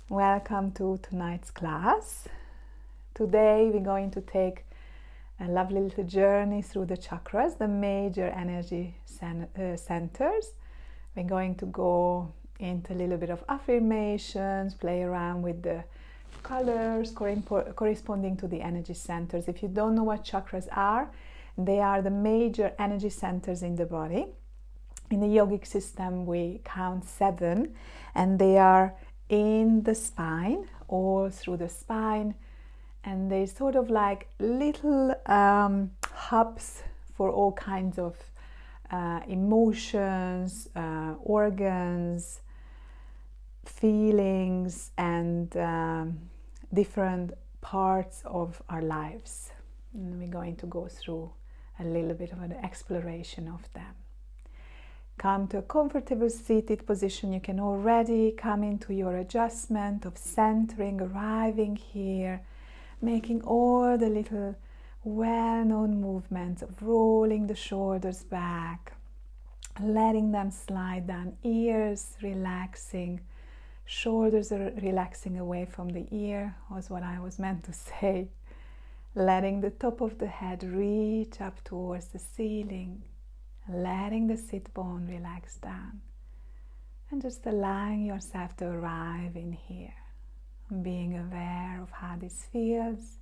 Welcome to tonight's class. Today we're going to take a lovely little journey through the chakras, the major energy centers. We're going to go into a little bit of affirmations, play around with the colors corresponding to the energy centers. If you don't know what chakras are, they are the major energy centers in the body. In the yogic system, we count 7, and they are in the spine, all through the spine, and they sort of like little hubs for all kinds of emotions, organs, feelings, and different parts of our lives. And we're going to go through a little bit of an exploration of them. Come to a comfortable seated position. You can already come into your adjustment of centering, arriving here, making all the little well-known movements of rolling the shoulders back, letting them slide down, ears relaxing, shoulders are relaxing away from the ear, was what I was meant to say. Letting the top of the head reach up towards the ceiling, letting the sit bone relax down, and just allowing yourself to arrive in here, being aware of how this feels,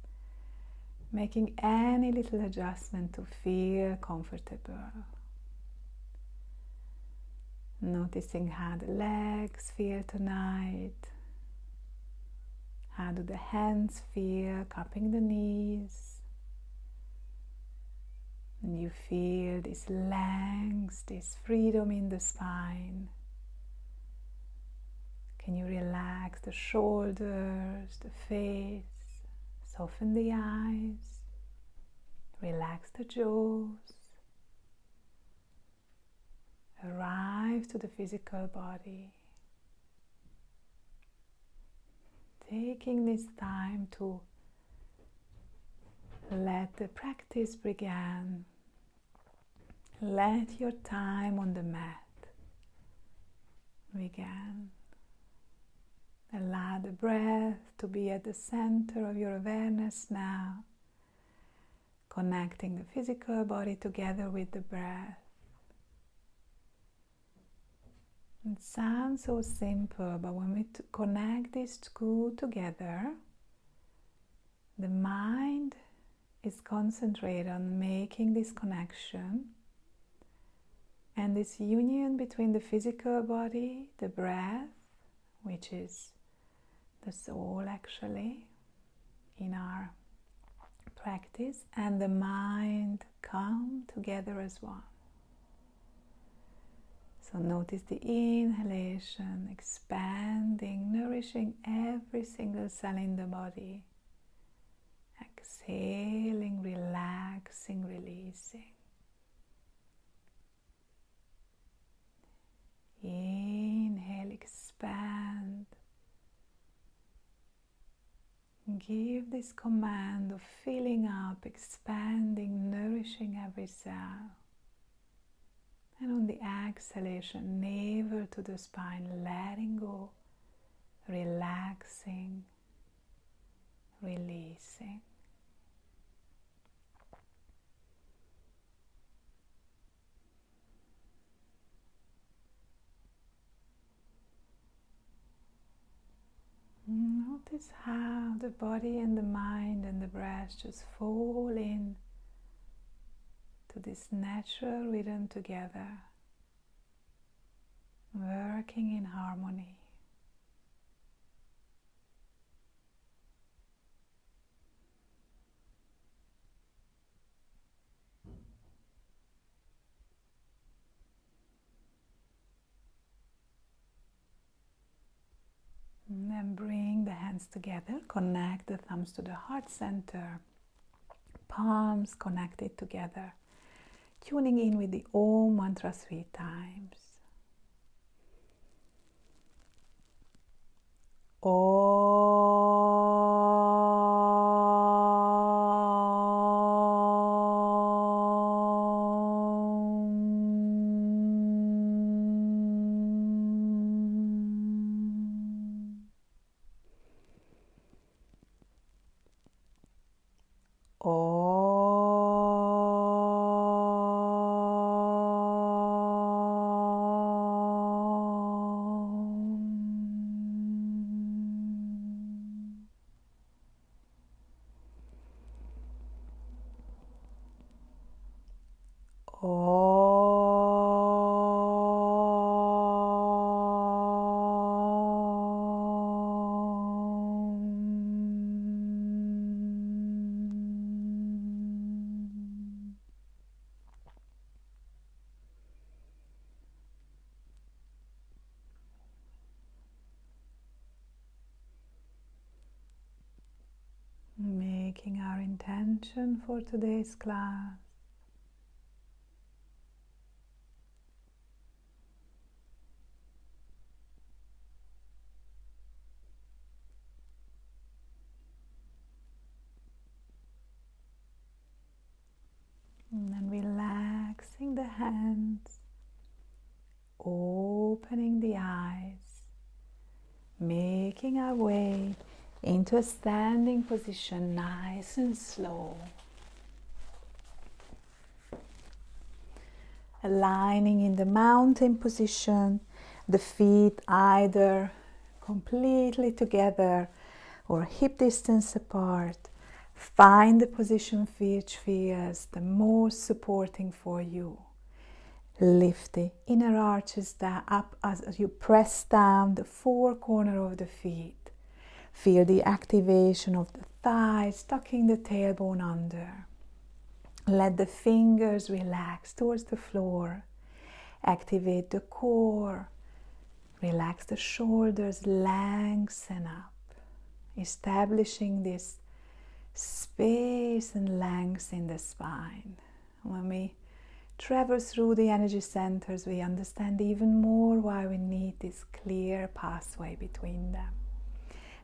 making any little adjustment to feel comfortable. Noticing how the legs feel tonight, how do the hands feel, cupping the knees. And you feel this length, this freedom in the spine. Can you relax the shoulders, the face, soften the eyes, relax the jaws, arrive to the physical body. Taking this time to let the practice begin. Let your time on the mat begin. Allow the breath to be at the center of your awareness now, connecting the physical body together with the breath. It sounds so simple, but when we connect these two together, the mind is concentrated on making this connection, and this union between the physical body, the breath, which is the soul actually in our practice, and the mind come together as one. So notice the inhalation, expanding, nourishing every single cell in the body. Exhaling, relaxing, releasing. Inhale, expand. Give this command of filling up, expanding, nourishing every cell. And on the exhalation, navel to the spine, letting go, relaxing, releasing. Notice how the body and the mind and the breath just fall in to this natural rhythm together, working in harmony. And then bring the hands together, connect the thumbs to the heart center, palms connected together, tuning in with the Om mantra 3 times. intention for today's class. And then relaxing the hands, opening the eyes, making our way into a standing position, nice and slow. Aligning in the mountain position, the feet either completely together or hip distance apart. Find the position which feels the most supporting for you. Lift the inner arches up as you press down the four corners of the feet. Feel the activation of the thighs, tucking the tailbone under. Let the fingers relax towards the floor. Activate the core. Relax the shoulders, lengthen up. Establishing this space and length in the spine. When we travel through the energy centers, we understand even more why we need this clear pathway between them.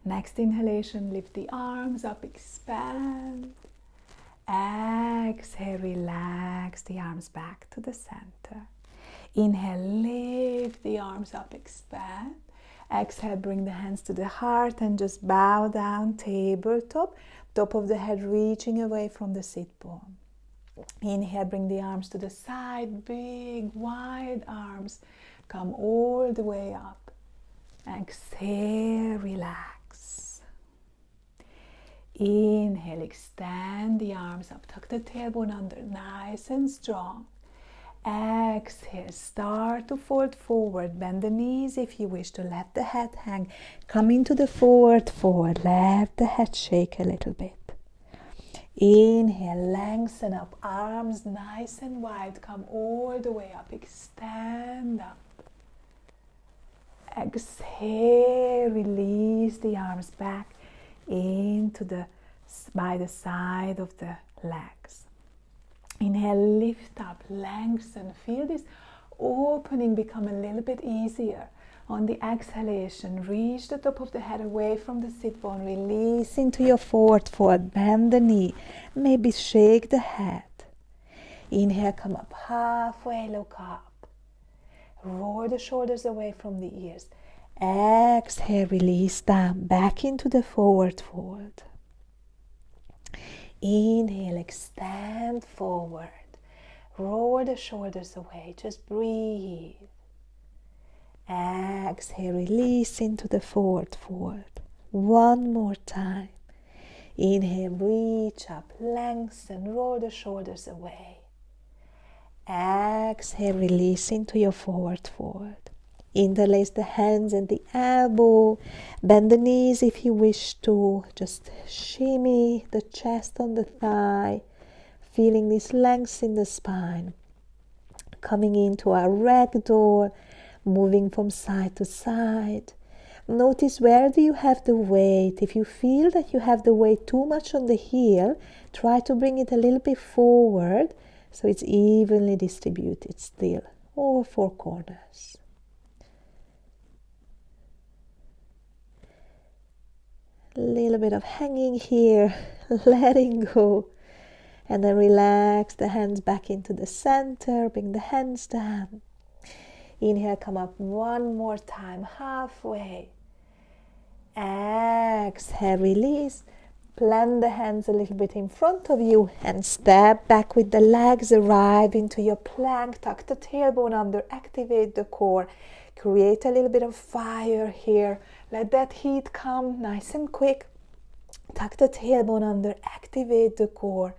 Next inhalation, lift the arms up, expand. Exhale, relax the arms back to the center. Inhale, lift the arms up, expand. Exhale, bring the hands to the heart and just bow down, tabletop. Top of the head reaching away from the sit bone. Inhale, bring the arms to the side, big wide arms. Come all the way up. Exhale, relax. Inhale, extend the arms up, tuck the tailbone under, nice and strong. Exhale, start to fold forward, bend the knees if you wish to let the head hang. Come into the forward fold, let the head shake a little bit. Inhale, lengthen up, arms nice and wide, come all the way up, extend up. Exhale, release the arms back into by the side of the legs. Inhale, lift up, lengthen. Feel this opening become a little bit easier. On the exhalation, reach the top of the head away from the sit bone. Release into your forward fold. Bend the knee. Maybe shake the head. Inhale, come up halfway, look up. Roll the shoulders away from the ears. Exhale, release down, back into the forward fold. Inhale, extend forward. Roll the shoulders away, just breathe. Exhale, release into the forward fold. One more time. Inhale, reach up, lengthen, roll the shoulders away. Exhale, release into your forward fold. Interlace the hands and the elbow. Bend the knees if you wish to. Just shimmy the chest on the thigh. Feeling this length in the spine. Coming into our ragdoll. Moving from side to side. Notice where do you have the weight. If you feel that you have the weight too much on the heel, try to bring it a little bit forward so it's evenly distributed still. All four corners. A little bit of hanging here, letting go. And then relax the hands back into the center, bring the hands down. Inhale, come up one more time, halfway. Exhale, release. Plant the hands a little bit in front of you and step back with the legs. Arrive into your plank. Tuck the tailbone under. Activate the core. Create a little bit of fire here. Let that heat come nice and quick. Tuck the tailbone under. Activate the core.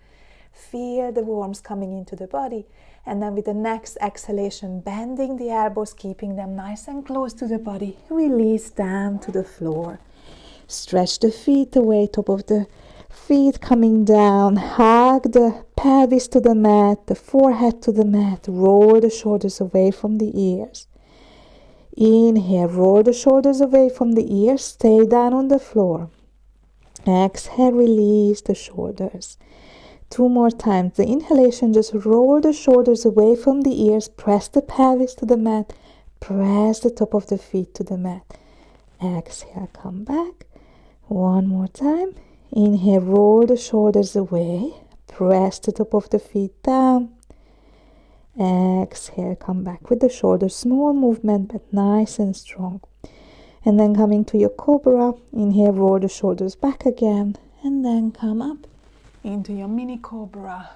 Feel the warmth coming into the body. And then with the next exhalation, bending the elbows, keeping them nice and close to the body. Release down to the floor. Stretch the feet away, top of the feet coming down. Hug the pelvis to the mat, the forehead to the mat. Roll the shoulders away from the ears. Inhale, roll the shoulders away from the ears. Stay down on the floor. Exhale, release the shoulders. 2 more times. The inhalation, just roll the shoulders away from the ears. Press the pelvis to the mat. Press the top of the feet to the mat. Exhale, come back. 1 more time. Inhale, roll the shoulders away. Press the top of the feet down. Exhale, come back with the shoulders. Small movement, but nice and strong. And then coming to your cobra. Inhale, roll the shoulders back again. And then come up into your mini cobra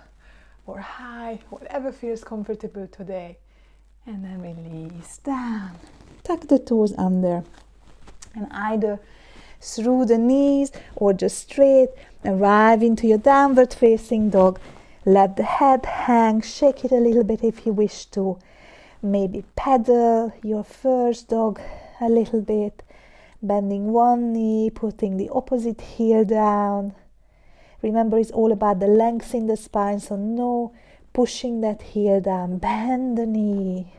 or high, whatever feels comfortable today. And then release down. Tuck the toes under. And either through the knees or just straight, arrive into your downward facing dog. Let the head hang, shake it a little bit if you wish to. Maybe pedal your first dog a little bit, bending one knee, putting the opposite heel down. Remember, it's all about the length in the spine, so no pushing that heel down. Bend the knee,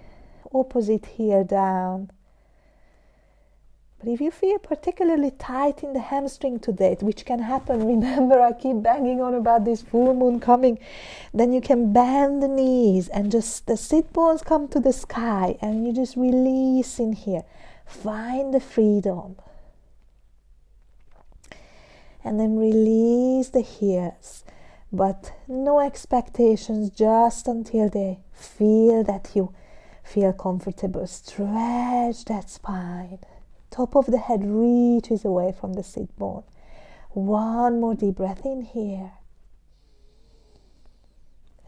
opposite heel down. But if you feel particularly tight in the hamstring today, which can happen, remember I keep banging on about this full moon coming, then you can bend the knees and just the sit bones come to the sky and you just release in here. Find the freedom. And then release the heels. But no expectations, just until they feel that you feel comfortable. Stretch that spine. Top of the head reaches away from the sit bone. 1 more deep breath in here.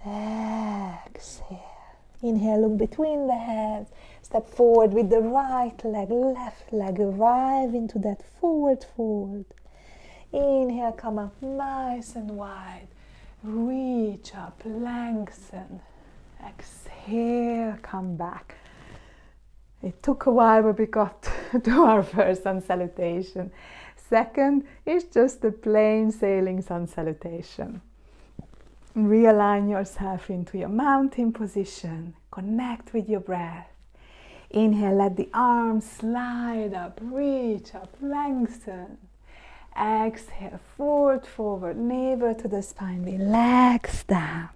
Exhale. Inhale, look between the hands. Step forward with the right leg, left leg. Arrive into that forward fold. Inhale, come up nice and wide. Reach up, lengthen. Exhale, come back. It took a while, but we got to our first sun salutation. Second is just the plain sailing sun salutation. Realign yourself into your mountain position. Connect with your breath. Inhale, let the arms slide up, reach up, lengthen. Exhale, forward, navel to the spine, relax down.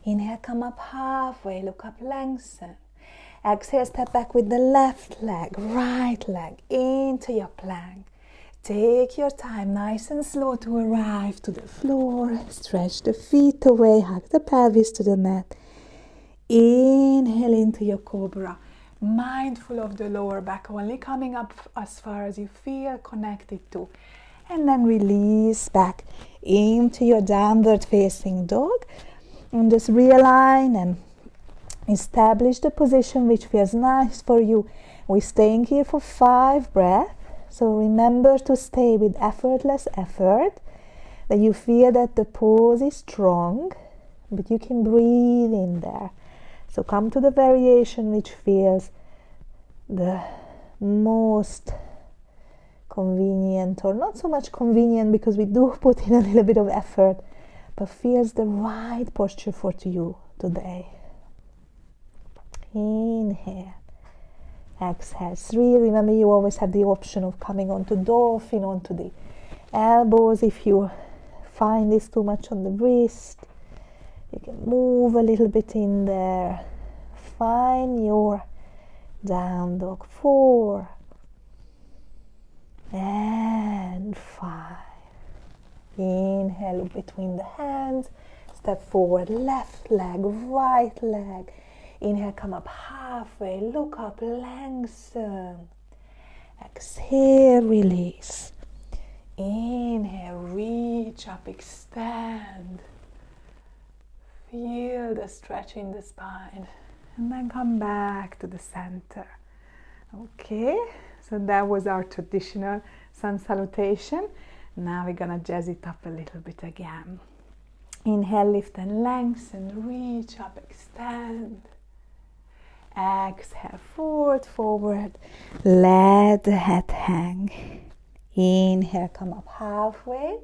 Inhale, come up halfway, look up, lengthen. Exhale, step back with the left leg, right leg into your plank. Take your time, nice and slow to arrive to the floor. Stretch the feet away, hug the pelvis to the mat. Inhale into your cobra. Mindful of the lower back, only coming up as far as you feel connected to. And then release back into your downward facing dog. And just realign and establish the position which feels nice for you. We're staying here for 5 breaths. So remember to stay with effortless effort. That you feel that the pose is strong, but you can breathe in there. So come to the variation which feels the most convenient, or not so much convenient because we do put in a little bit of effort, but feels the right posture for you today. Inhale. Exhale. 3. Remember, you always have the option of coming onto dolphin, onto the elbows. If you find this too much on the wrist, you can move a little bit in there. Find your down dog. 4 and 5. Inhale, look between the hands. Step forward, left leg, right leg. Inhale, come up halfway, look up, lengthen. Exhale, release. Inhale, reach up, extend. Feel the stretch in the spine. And then come back to the center. Okay, so that was our traditional sun salutation. Now we're gonna jazz it up a little bit again. Inhale, lift and lengthen, reach up, extend. Exhale, forward, let the head hang. Inhale, come up halfway.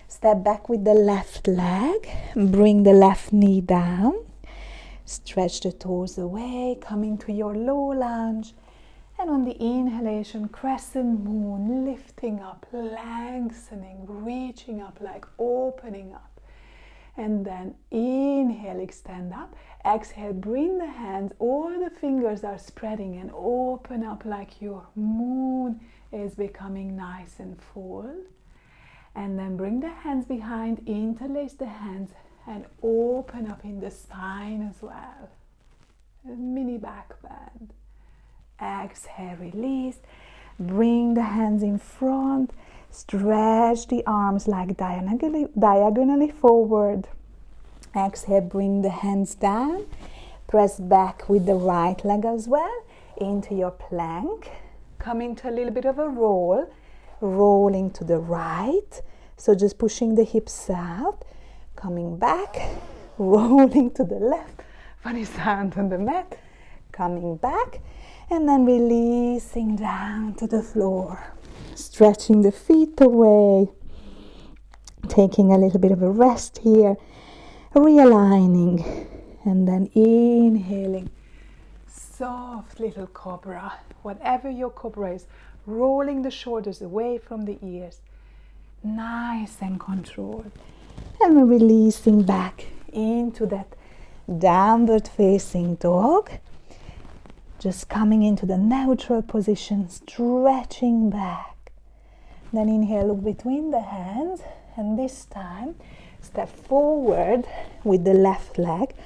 Step back with the left leg, bring the left knee down. Stretch the toes away, coming to your low lunge. And on the inhalation, crescent moon, lift lifting up, lengthening, reaching up, like opening up. And then inhale, extend up. Exhale, bring the hands, all the fingers are spreading and open up like your moon is becoming nice and full. And then bring the hands behind, interlace the hands and open up in the spine as well. A mini back bend. Exhale, release. Bring the hands in front. Stretch the arms like diagonally forward. Exhale, bring the hands down. Press back with the right leg as well into your plank. Come into a little bit of a roll. Rolling to the right. So just pushing the hips out. Coming back. Rolling to the left. Funny sound on the mat. Coming back. And then releasing down to the floor. Stretching the feet away. Taking a little bit of a rest here. Realigning. And then inhaling. Soft little cobra. Whatever your cobra is. Rolling the shoulders away from the ears. Nice and controlled. And we're releasing back into that downward facing dog. Just coming into the neutral position, stretching back. Then inhale, look between the hands, and this time step forward with the left leg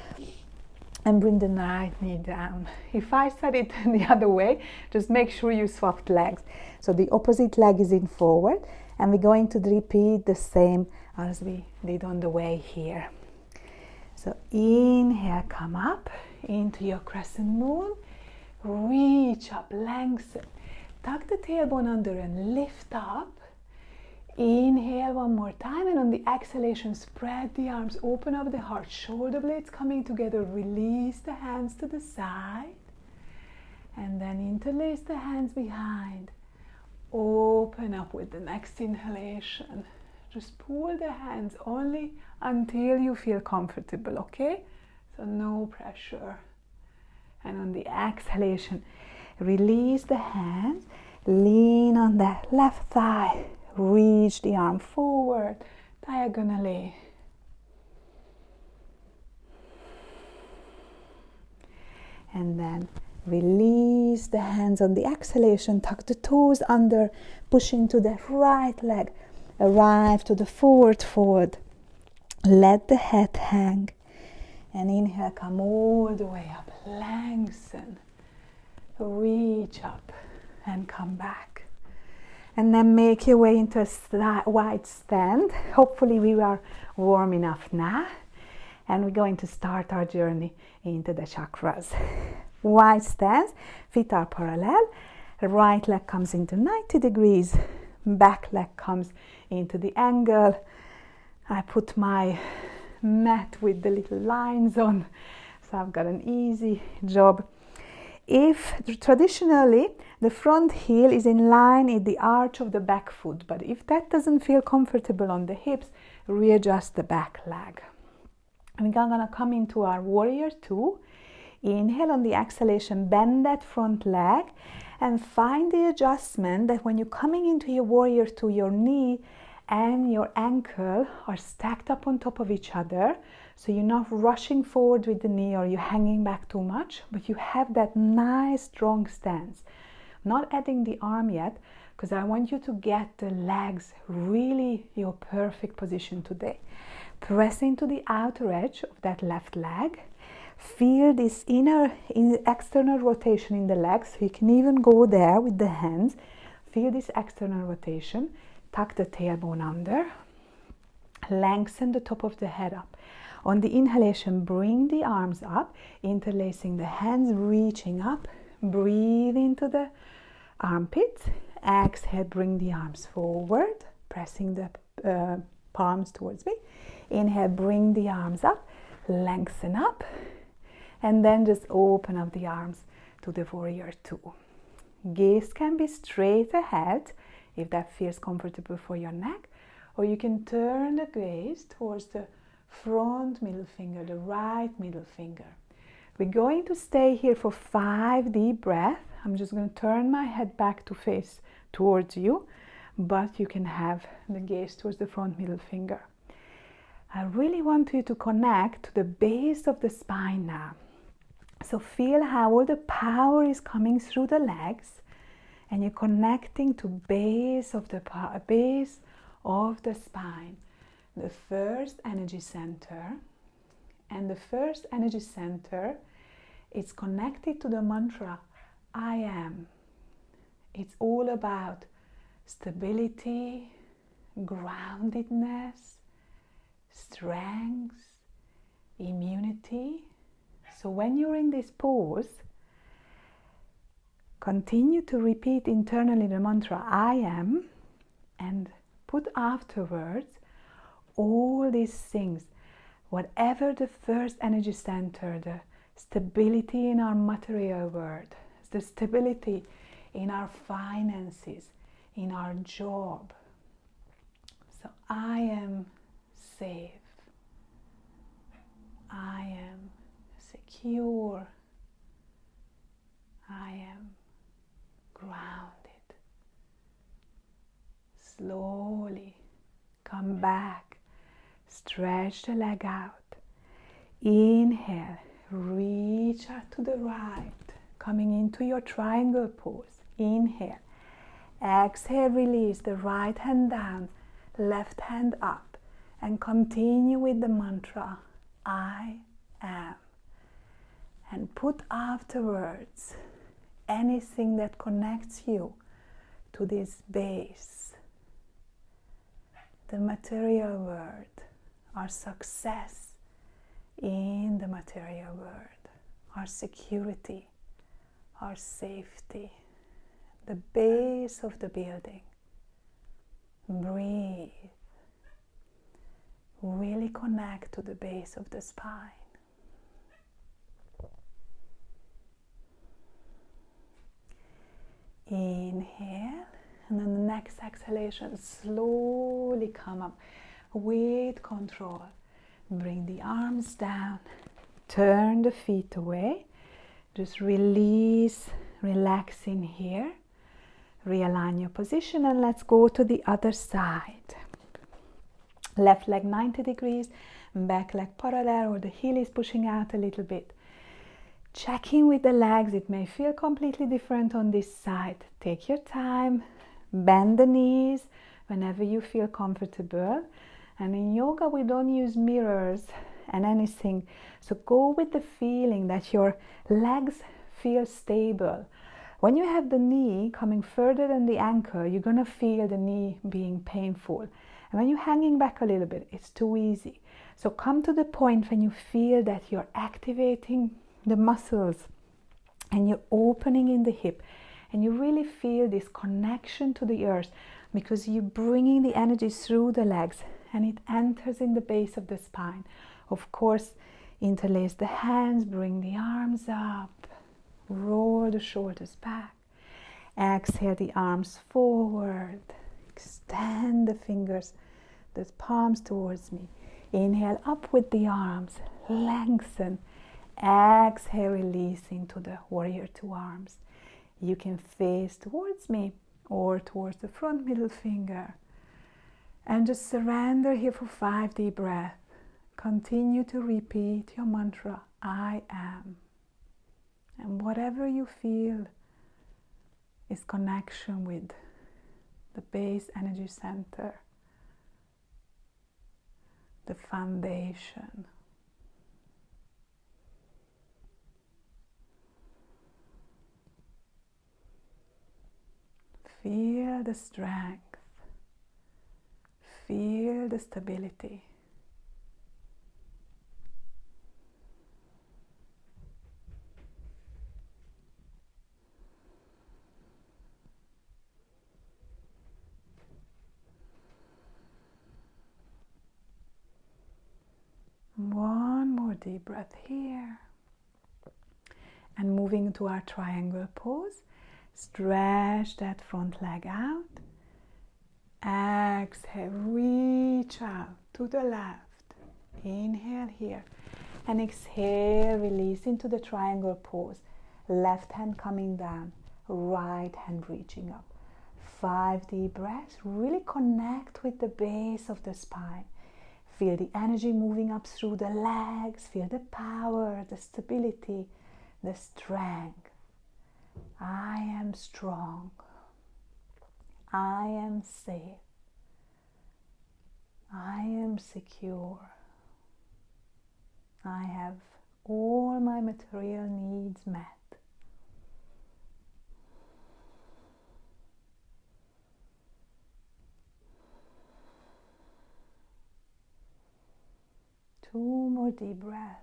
and bring the right knee down. If I said it the other way, just make sure you swap legs. So the opposite leg is in forward, and we're going to repeat the same as we did on the way here. So inhale, come up into your crescent moon. Reach up, lengthen. Tuck the tailbone under and lift up. Inhale one more time, and on the exhalation, spread the arms, open up the heart, shoulder blades coming together. Release the hands to the side. And then interlace the hands behind. Open up with the next inhalation. Just pull the hands only until you feel comfortable, okay? So no pressure. And on the exhalation, release the hands, lean on that left thigh, reach the arm forward, diagonally. And then release the hands on the exhalation, tuck the toes under, push into the right leg, arrive to the forward fold, let the head hang. And inhale, come all the way up, lengthen, reach up and come back. And then make your way into a wide stand. Hopefully we are warm enough now. And we're going to start our journey into the chakras. Wide stance, feet are parallel. Right leg comes into 90 degrees. Back leg comes into the angle. I put my mat with the little lines on, so I've got an easy job. If traditionally the front heel is in line in the arch of the back foot, but if that doesn't feel comfortable on the hips, readjust the back leg. And we're gonna come into our warrior two. Inhale, on the exhalation, bend that front leg and find the adjustment that when you're coming into your warrior two, your knee and your ankle are stacked up on top of each other, so you're not rushing forward with the knee or you're hanging back too much, but you have that nice strong stance. Not adding the arm yet, because I want you to get the legs really your perfect position today. Press into the outer edge of that left leg. Feel this external rotation in the legs, so you can even go there with the hands. Feel this external rotation. Tuck the tailbone under, lengthen the top of the head up. On the inhalation, bring the arms up, interlacing the hands, reaching up. Breathe into the armpits. Exhale, bring the arms forward, pressing the palms towards me. Inhale, bring the arms up, lengthen up, and then just open up the arms to the warrior two. Gaze can be straight ahead, if that feels comfortable for your neck, or you can turn the gaze towards the front middle finger, the right middle finger. We're going to stay here for 5 deep breaths. I'm just going to turn my head back to face towards you. but you can have the gaze towards the front middle finger. I really want you to connect to the base of the spine now. So feel how all the power is coming through the legs, and you're connecting to base of the spine, the first energy center. And the first energy center is connected to the mantra I am. It's all about stability, groundedness, strength, immunity. So when you're in this pose, continue to repeat internally the mantra I am, and put afterwards all these things, whatever the first energy center, the stability in our material world, the stability in our finances, in our job. So I am safe. I am secure. I am grounded. Slowly come back. Stretch the leg out. Inhale. Reach out to the right. Coming into your triangle pose. Inhale. Exhale, release the right hand down, left hand up, and continue with the mantra I am. And put afterwards anything that connects you to this base, the material world, our success in the material world, our security, our safety, the base of the building. Breathe. Really connect to the base of the spine. Inhale, and then the next exhalation, slowly come up with control. Bring the arms down, turn the feet away, just release, relax in here, realign your position, and let's go to the other side. Left leg 90 degrees, back leg parallel, or the heel is pushing out a little bit. Checking with the legs, it may feel completely different on this side. Take your time, bend the knees whenever you feel comfortable. And in yoga, we don't use mirrors and anything. So go with the feeling that your legs feel stable. When you have the knee coming further than the ankle, you're going to feel the knee being painful. And when you're hanging back a little bit, it's too easy. So come to the point when you feel that you're activating the muscles and you're opening in the hip, and you really feel this connection to the earth, because you're bringing the energy through the legs and it enters in the base of the spine. Of course, interlace the hands, bring the arms up, roll the shoulders back. Exhale the arms forward, extend the fingers, the palms towards me. Inhale up with the arms, lengthen. Exhale, release into the warrior two arms. You can face towards me or towards the front middle finger. And just surrender here for 5 deep breaths. Continue to repeat your mantra, I am. And whatever you feel is connection with the base energy center, the foundation. Feel the strength. Feel the stability. One more deep breath here. And moving to our triangle pose. Stretch that front leg out. Exhale, reach out to the left. Inhale here. And exhale, release into the triangle pose. Left hand coming down, right hand reaching up. 5 deep breaths. Really connect with the base of the spine. Feel the energy moving up through the legs. Feel the power, the stability, the strength. I am strong. I am safe. I am secure. I have all my material needs met. Two more deep breaths.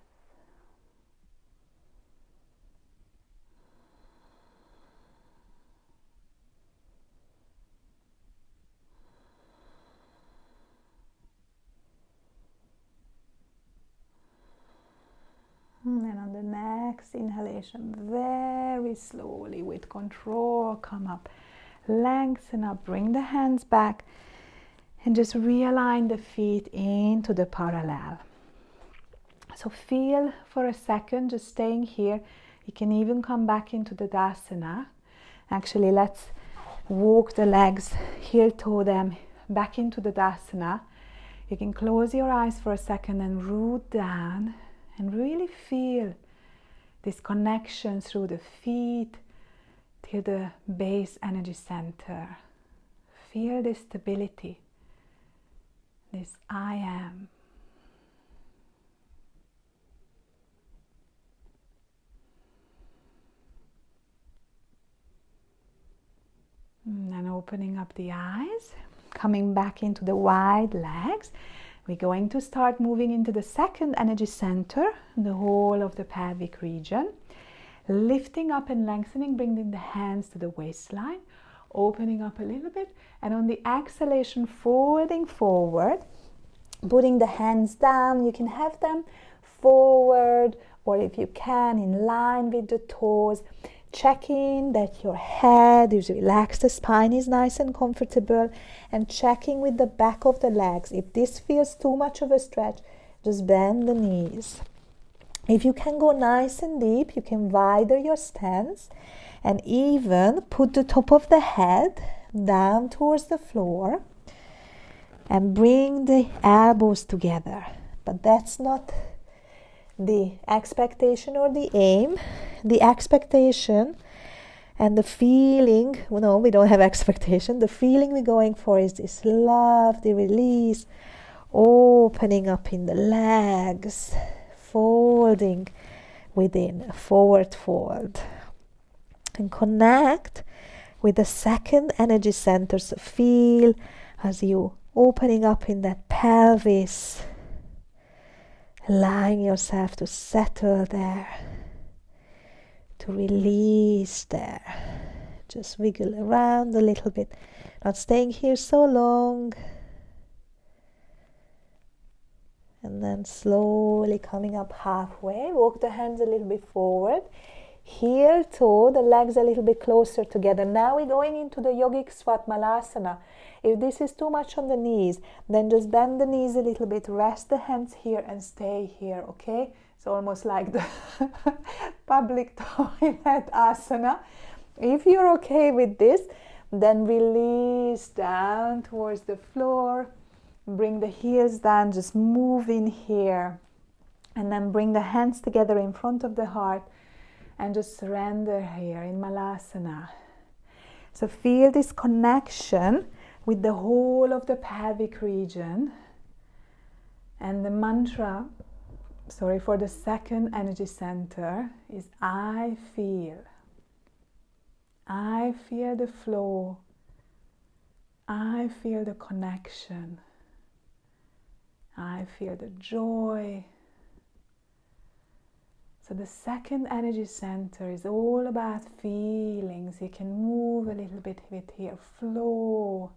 And on the next inhalation, very slowly with control, come up, lengthen up, bring the hands back, and just realign the feet into the parallel. So feel for a second, just staying here. You can even come back into the Dasana. Actually, let's walk the legs, heel toe them back into the Dasana. You can close your eyes for a second and root down and really feel this connection through the feet to the base energy center. Feel this stability, this I am. And opening up the eyes, coming back into the wide legs. We're going to start moving into the second energy center, the whole of the pelvic region. Lifting up and lengthening, bringing the hands to the waistline, opening up a little bit, and on the exhalation, folding forward, putting the hands down. You can have them forward, or if you can, in line with the toes. Checking that your head is relaxed, the spine is nice and comfortable, and checking with the back of the legs. If this feels too much of a stretch, just bend the knees. If you can go nice and deep, you can widen your stance and even put the top of the head down towards the floor and bring the elbows together. But that's not the expectation or the aim. The expectation and the feeling, no, we don't have expectation. The feeling we're going for is this love, the release, opening up in the legs, folding within, forward fold. And connect with the second energy center. So feel as you opening up in that pelvis, allowing yourself to settle there, to release there. Just wiggle around a little bit, not staying here so long. And then slowly coming up halfway, walk the hands a little bit forward, heel toe, the legs a little bit closer together. Now we're going into the yogic Svatmalasana. If this is too much on the knees, then just bend the knees a little bit, rest the hands here and stay here, okay? It's almost like the public toilet asana. If you're okay with this, then release down towards the floor. Bring the heels down, just move in here. And then bring the hands together in front of the heart and just surrender here in Malasana. So feel this connection with the whole of the pelvic region. And the mantra, for the second energy center is I feel. I feel the flow. I feel the connection. I feel the joy. So the second energy center is all about feelings. You can move a little bit with here, flow.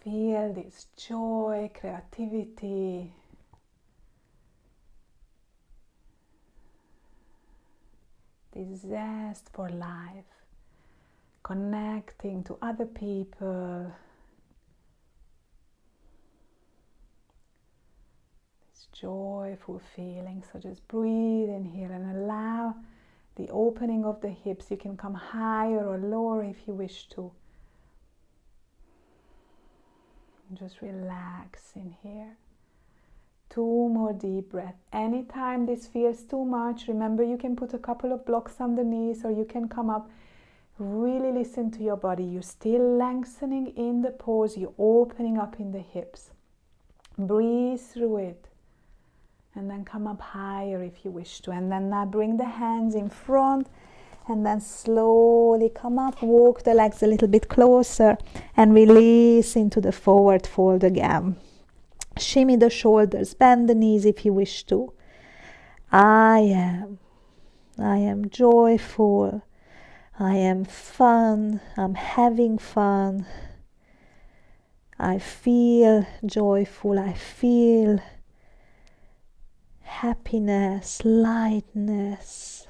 Feel this joy, creativity. This zest for life. Connecting to other people. Joyful feeling. So just breathe in here and allow the opening of the hips. You can come higher or lower if you wish to. Just relax in here. 2 more deep breaths. Anytime this feels too much, remember you can put a couple of blocks underneath, or you can come up. Really listen to your body. You're still lengthening in the pose. You're opening up in the hips. Breathe through it. And then come up higher if you wish to. And then now bring the hands in front. And then slowly come up. Walk the legs a little bit closer. And release into the forward fold again. Shimmy the shoulders. Bend the knees if you wish to. I am joyful. I am fun, I'm having fun, I feel joyful, I feel happiness, lightness.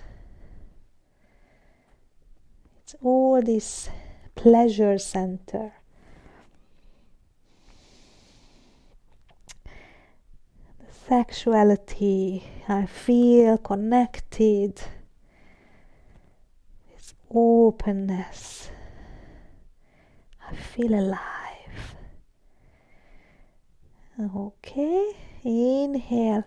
It's all this pleasure center. The sexuality, I feel connected. Openness. I feel alive. Okay, inhale,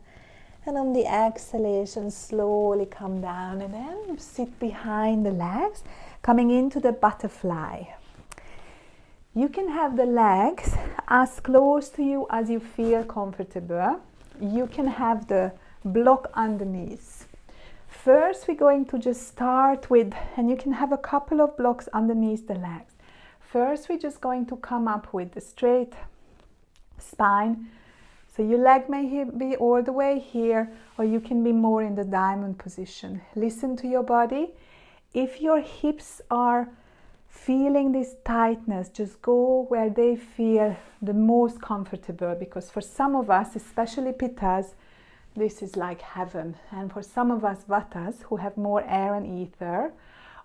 and on the exhalation slowly come down, and then sit behind the legs, coming into the butterfly. You can have the legs as close to you as you feel comfortable. You can have the block underneath. First, we're going to just start with, and you can have a couple of blocks underneath the legs. First, we're just going to come up with the straight spine. So your leg may be all the way here, or you can be more in the diamond position. Listen to your body. If your hips are feeling this tightness, just go where they feel the most comfortable, because for some of us, especially pittas, this is like heaven. And for some of us Vatas who have more air and ether,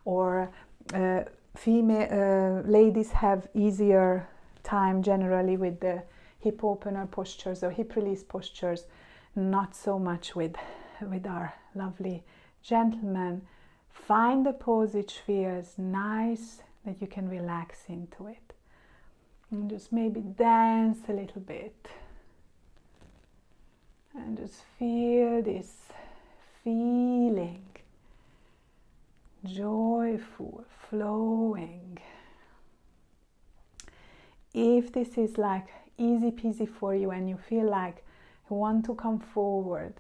or female ladies have easier time generally with the hip opener postures or hip release postures, not so much with our lovely gentlemen. Find the pose which feels nice, that you can relax into it. And just maybe dance a little bit. And just feel this feeling, joyful, flowing. If this is like easy peasy for you and you feel like you want to come forward,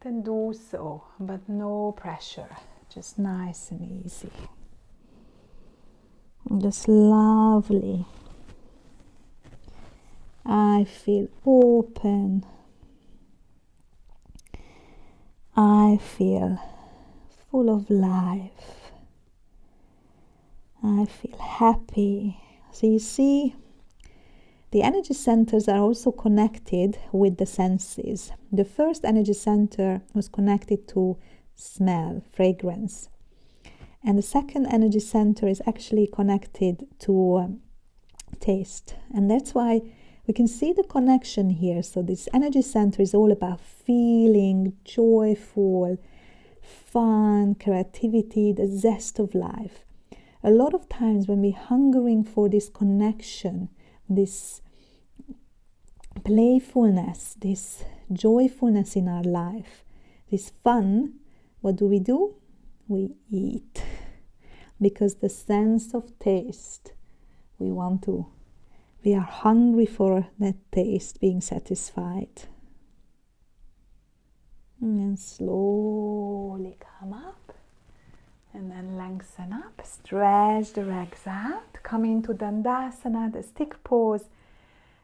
then do so, but no pressure, just nice and easy. Just lovely. I feel open. I feel full of life. I feel happy. So you see, the energy centers are also connected with the senses. The first energy center was connected to smell, fragrance. And the second energy center is actually connected to taste. And that's why we can see the connection here. So this energy center is all about feeling joyful, fun, creativity, the zest of life. A lot of times when we're hungering for this connection, this playfulness, this joyfulness in our life, this fun, what do? We eat. Because the sense of taste, we are hungry for that taste being satisfied. And slowly come up. And then lengthen up. Stretch the legs out. Come into Dandasana, the stick pose.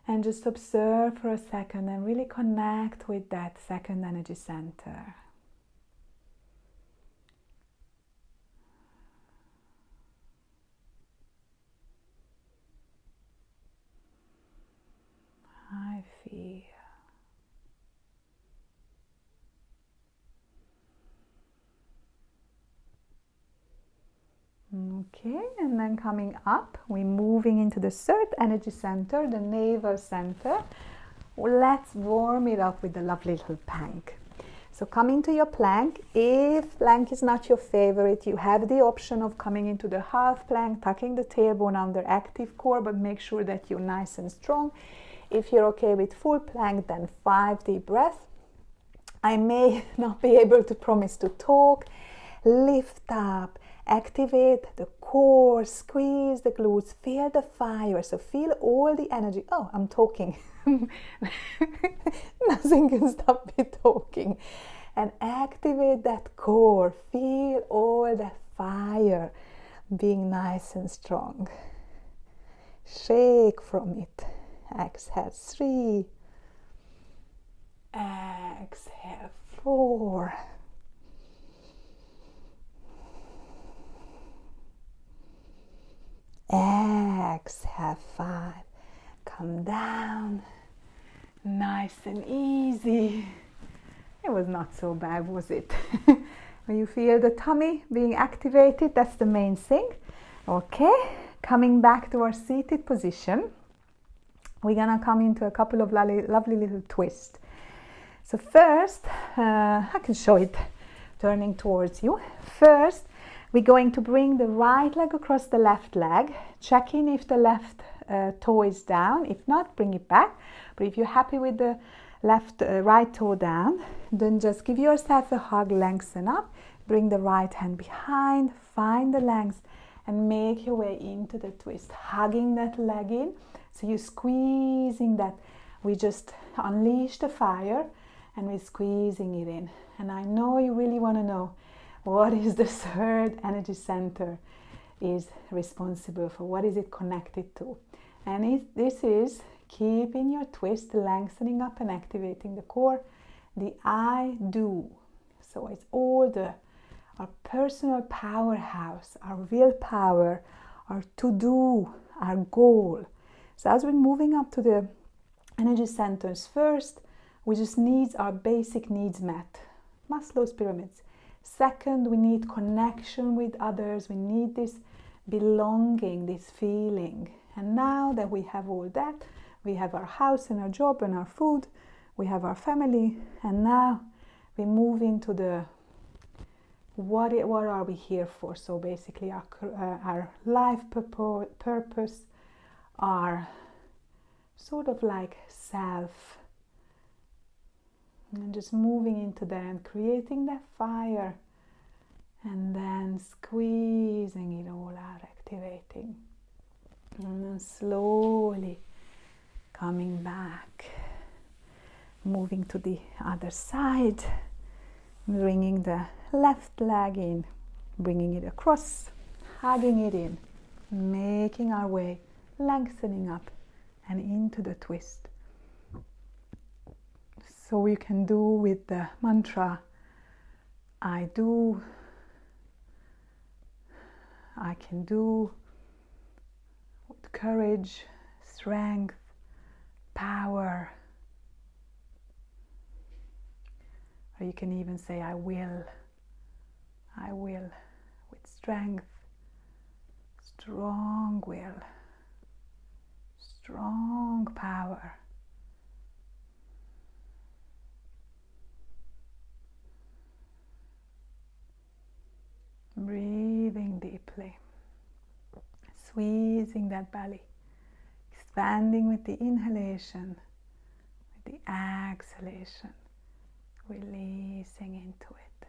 And just observe for a second and really connect with that second energy center. I feel. Okay, and then coming up, we're moving into the third energy center, the navel center. Let's warm it up with a lovely little plank. So come into your plank. If plank is not your favorite, you have the option of coming into the half plank, tucking the tailbone under active core, but make sure that you're nice and strong. If you're okay with full plank, then 5 deep breaths. I may not be able to promise to talk. Lift up, activate the core, squeeze the glutes, feel the fire. So feel all the energy. Oh, I'm talking. Nothing can stop me talking. And activate that core. Feel all that fire being nice and strong. Shake from it. Exhale 3. Exhale 4. Exhale 5. Come down. Nice and easy. It was not so bad, was it? When you feel the tummy being activated, that's the main thing. Okay, coming back to our seated position, we're gonna come into a couple of lovely little twists. So first, I can show it turning towards you. First, we're going to bring the right leg across the left leg, checking if the left toe is down. If not, bring it back. But if you're happy with the right toe down, then just give yourself a hug, lengthen up, bring the right hand behind, find the length, and make your way into the twist, hugging that leg in. So you're squeezing that. We just unleash the fire and we're squeezing it in. And I know you really want to know what is the third energy center is responsible for, what is it connected to. And this is keeping your twist, lengthening up and activating the core, the I do. So it's all our personal powerhouse, our willpower, our to-do, our goal. So as we're moving up to the energy centers, first, we just need our basic needs met. Maslow's pyramids. Second, we need connection with others. We need this belonging, this feeling. And now that we have all that, we have our house and our job and our food, we have our family, and now we move into the what are we here for? So basically our life purpose, our sort of like self, and just moving into that and creating that fire, and then squeezing it all out, activating, and then slowly coming back, moving to the other side, bringing the left leg in, bringing it across, hugging it in, making our way, lengthening up and into the twist. So you can do with the mantra, I do, I can do, with courage, strength, power. Or you can even say, I will, with strength, strong will, strong power. Breathing deeply, squeezing that belly, expanding with the inhalation, with the exhalation, releasing into it.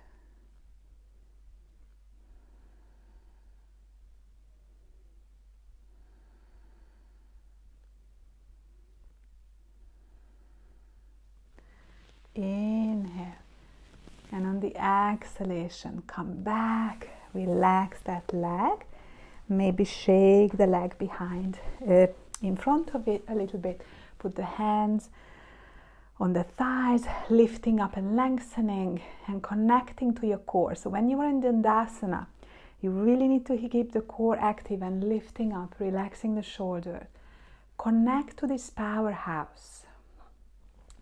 Inhale, and on the exhalation, come back, relax that leg, maybe shake the leg behind, in front of it a little bit, put the hands on the thighs, lifting up and lengthening and connecting to your core. So when you are in Dandasana, you really need to keep the core active and lifting up, relaxing the shoulder. Connect to this powerhouse.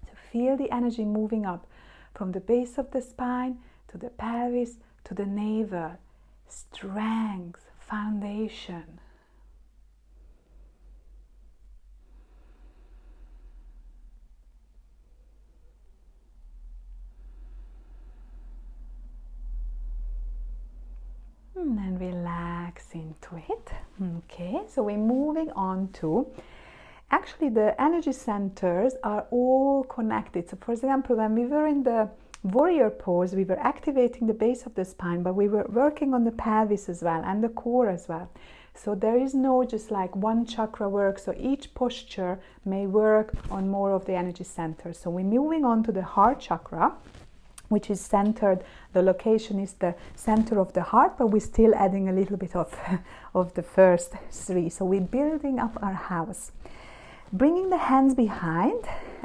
So feel the energy moving up from the base of the spine to the pelvis to the navel. Strength, foundation. and then relax into it. Okay, so we're moving on to, actually the energy centers are all connected. So for example, when we were in the warrior pose, we were activating the base of the spine, but we were working on the pelvis as well and the core as well. So there is no just like one chakra work, so each posture may work on more of the energy centers. So we're moving on to the heart chakra, which is centered, the location is the center of the heart, but we're still adding a little bit of the first three. So we're building up our house. Bringing the hands behind,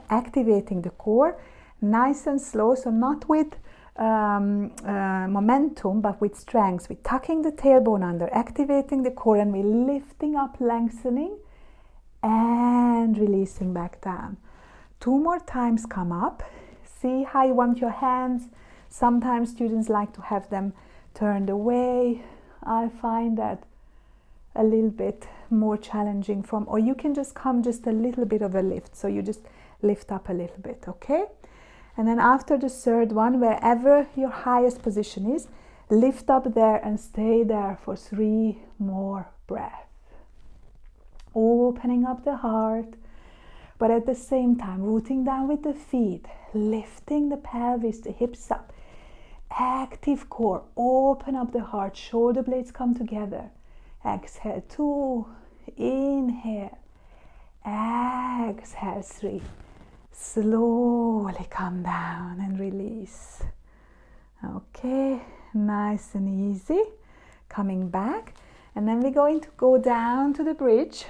activating the core, nice and slow, so not with momentum, but with strength. We're tucking the tailbone under, activating the core, and we're lifting up, lengthening, and releasing back down. 2 more times, come up. See how you want your hands. Sometimes students like to have them turned away. I find that a little bit more challenging or you can just come just a little bit of a lift. So you just lift up a little bit, okay? And then after the third one, wherever your highest position is, lift up there and stay there for 3 more breaths. Opening up the heart, but at the same time, rooting down with the feet, lifting the pelvis, the hips up. Active core, open up the heart, shoulder blades come together. Exhale, 2, inhale, exhale, 3. Slowly come down and release. Okay, nice and easy. Coming back, and then we're going to go down to the bridge.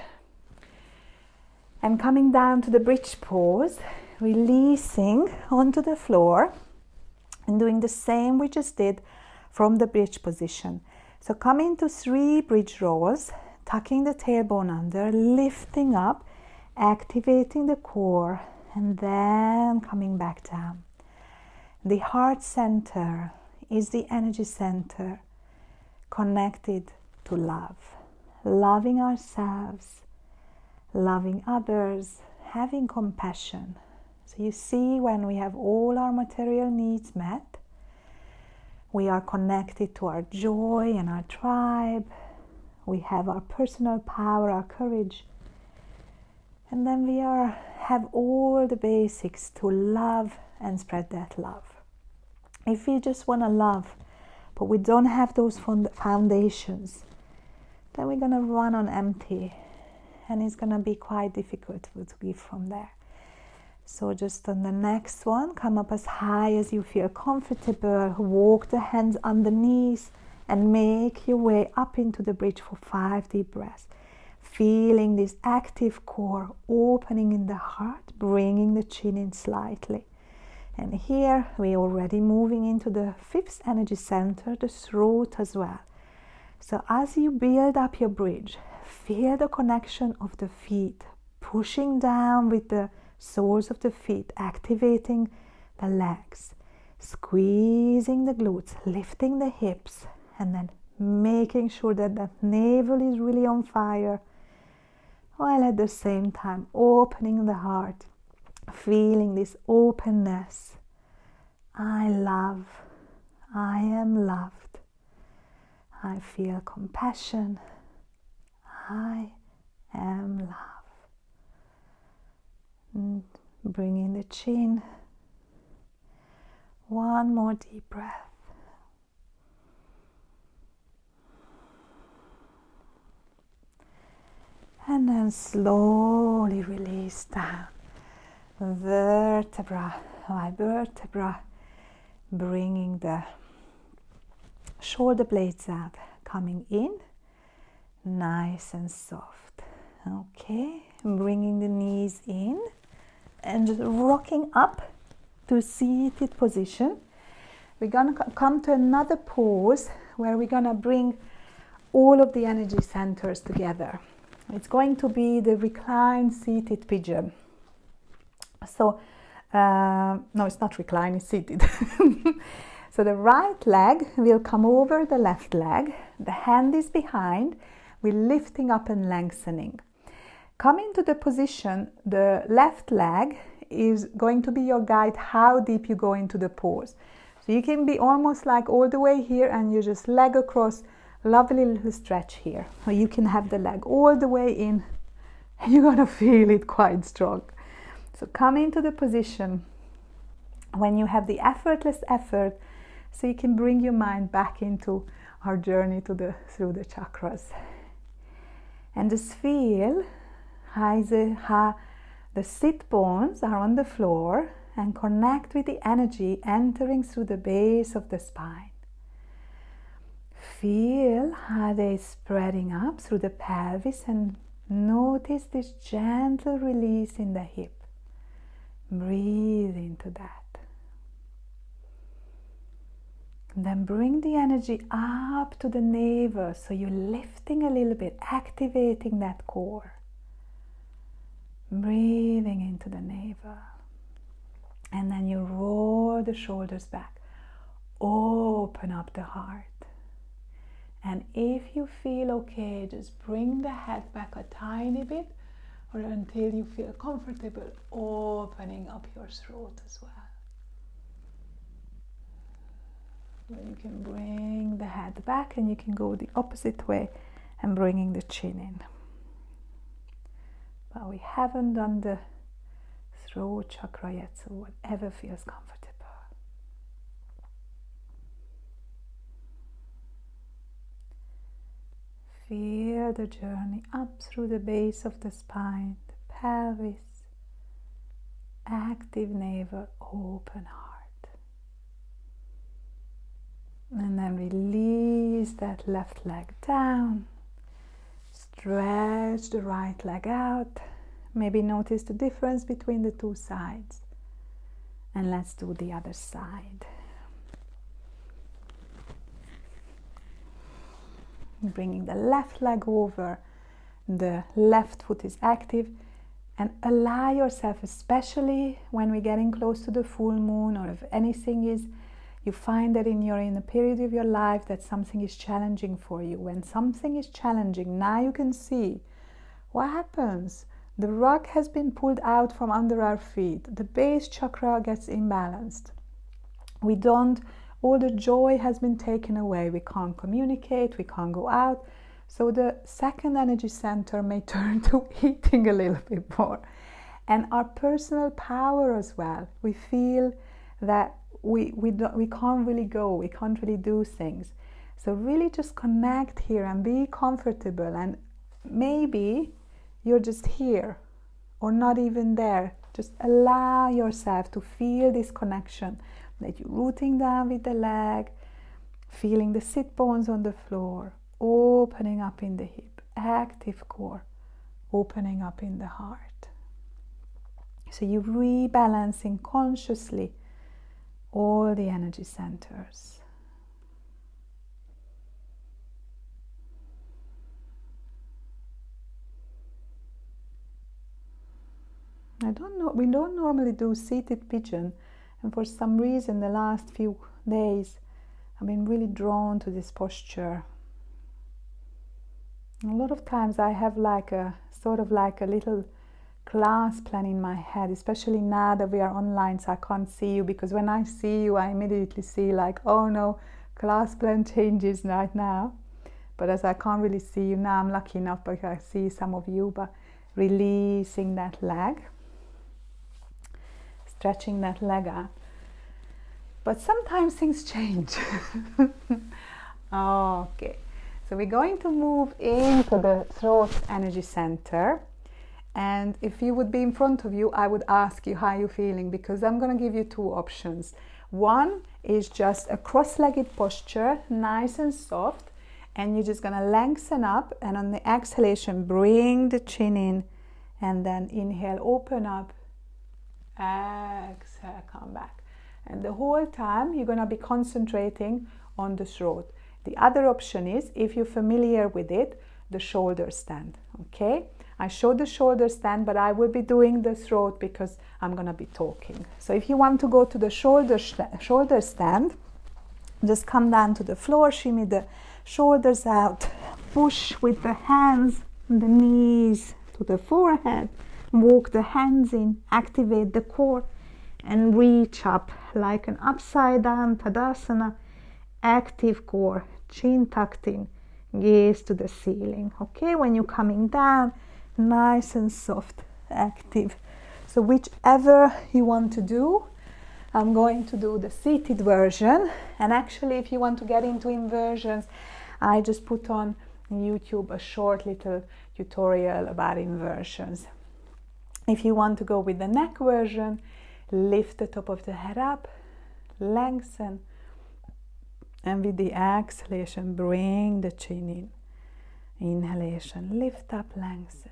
And coming down to the bridge pose, releasing onto the floor and doing the same we just did from the bridge position. So coming to 3 bridge rolls, tucking the tailbone under, lifting up, activating the core, and then coming back down. The heart center is the energy center connected to love. Loving ourselves, loving others, having compassion. So you see, when we have all our material needs met, we are connected to our joy and our tribe. We have our personal power, our courage. And then we have all the basics to love and spread that love. If we just want to love, but we don't have those foundations, then we're going to run on empty. And it's going to be quite difficult to give from there. So just on the next one, come up as high as you feel comfortable. Walk the hands underneath and make your way up into the bridge for 5 deep breaths. Feeling this active core opening in the heart, bringing the chin in slightly. And here we're already moving into the 5th energy center, the throat as well. So as you build up your bridge, feel the connection of the feet, pushing down with the soles of the feet, activating the legs, squeezing the glutes, lifting the hips, and then making sure that that navel is really on fire, while at the same time opening the heart, feeling this openness. I love, I am loved, I feel compassion, I am love. And bringing the chin. 1 more deep breath. And then slowly release down. Vertebra by vertebra. Bringing the shoulder blades out. Coming in. Nice and soft. Okay. Bringing the knees in. And just rocking up to seated position. We're going to come to another pose where we're going to bring all of the energy centers together. It's going to be the reclined seated pigeon. So, no, it's not reclined, it's seated. So the right leg will come over the left leg. The hand is behind. We're lifting up and lengthening. Coming to the position, the left leg is going to be your guide how deep you go into the pose. So you can be almost like all the way here and you just leg across, lovely little stretch here. So you can have the leg all the way in. You're gonna feel it quite strong. So come into the position when you have the effortless effort, so you can bring your mind back into our journey through the chakras. And just feel how the sit bones are on the floor, and connect with the energy entering through the base of the spine. Feel how they're spreading up through the pelvis, and notice this gentle release in the hip. Breathe into that. And then bring the energy up to the navel, so you're lifting a little bit, activating that core. Breathing into the navel. And then you roll the shoulders back. Open up the heart. And if you feel okay, just bring the head back a tiny bit, or until you feel comfortable, opening up your throat as well. Then you can bring the head back, and you can go the opposite way and bringing the chin in. But we haven't done the throat chakra yet, so whatever feels comfortable. Feel the journey up through the base of the spine, the pelvis, active navel, open heart. And then release that left leg down. Stretch the right leg out. Maybe notice the difference between the two sides. And let's do the other side. Bringing the left leg over, the left foot is active, and allow yourself, especially when we're getting close to the full moon, or if anything is, you find that in a period of your life that something is challenging for you. When something is challenging, now you can see what happens. The rug has been pulled out from under our feet. The base chakra gets imbalanced. All the joy has been taken away. We can't communicate, we can't go out. So the second energy center may turn to eating a little bit more. And our personal power as well. We feel that we can't really go, we can't really do things. So really just connect here and be comfortable. And maybe you're just here or not even there. Just allow yourself to feel this connection, that you're rooting down with the leg, feeling the sit bones on the floor, opening up in the hip, active core, opening up in the heart. So you're rebalancing consciously all the energy centers. We don't normally do seated pigeon, and for some reason the last few days I've been really drawn to this posture. And a lot of times I have sort of like a little class plan in my head, especially now that we are online, so I can't see you, because when I see you I immediately see oh no, class plan changes right now. But as I can't really see you now, I'm lucky enough because I see some of you. But releasing that leg, stretching that leg out. But sometimes things change. Okay, so we're going to move into the throat energy center. And if you would be in front of you, I would ask you how you're feeling, because I'm going to give you two options. One is just a cross-legged posture, nice and soft, and you're just going to lengthen up, and on the exhalation bring the chin in, and then inhale, open up, exhale, come back. And the whole time you're going to be concentrating on the throat. The other option is, if you're familiar with it, the shoulder stand. Okay, I showed the shoulder stand, but I will be doing the throat because I'm going to be talking. So if you want to go to the shoulder stand, just come down to the floor, shimmy the shoulders out, push with the hands and the knees to the forehead, walk the hands in, activate the core, and reach up like an upside down Tadasana, active core, chin tucked in, gaze to the ceiling. Okay, when you're coming down, nice and soft, active. So whichever you want to do, I'm going to do the seated version. And actually, if you want to get into inversions, I just put on YouTube a short little tutorial about inversions. If you want to go with the neck version, lift the top of the head up, lengthen, and with the exhalation, bring the chin in. Inhalation, lift up, lengthen.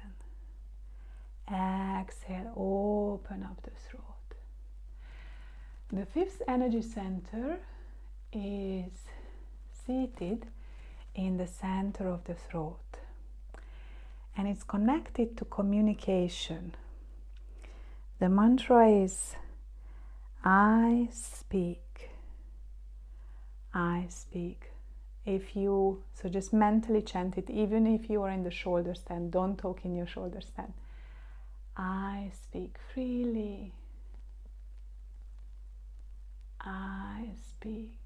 Exhale, open up the throat. The fifth energy center is seated in the center of the throat, and it's connected to communication. The mantra is I speak. I speak. So just mentally chant it, even if you are in the shoulder stand, don't talk in your shoulder stand. I speak freely. I speak